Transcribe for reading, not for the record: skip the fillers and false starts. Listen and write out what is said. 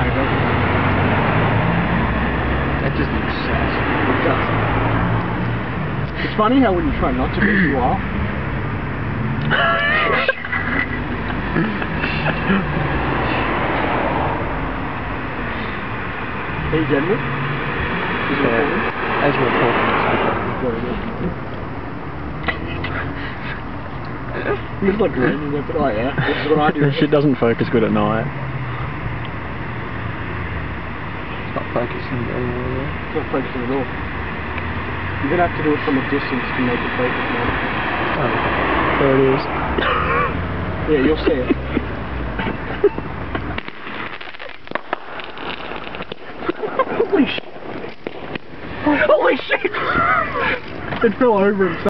it doesn't. That just makes sense. It does. It's funny how when you try not to be, you are. Are you getting it? Is it recording? As we're talking, Very good. You just like raining there, but oh yeah, this is what I do. this shit doesn't focus good at night. It's not focusing very well there. It's not focusing at all. You're going to have to do it from a distance to make it focus now. Oh, there it is. Yeah, you'll see it. Holy shit! Holy shit! It fell over itself.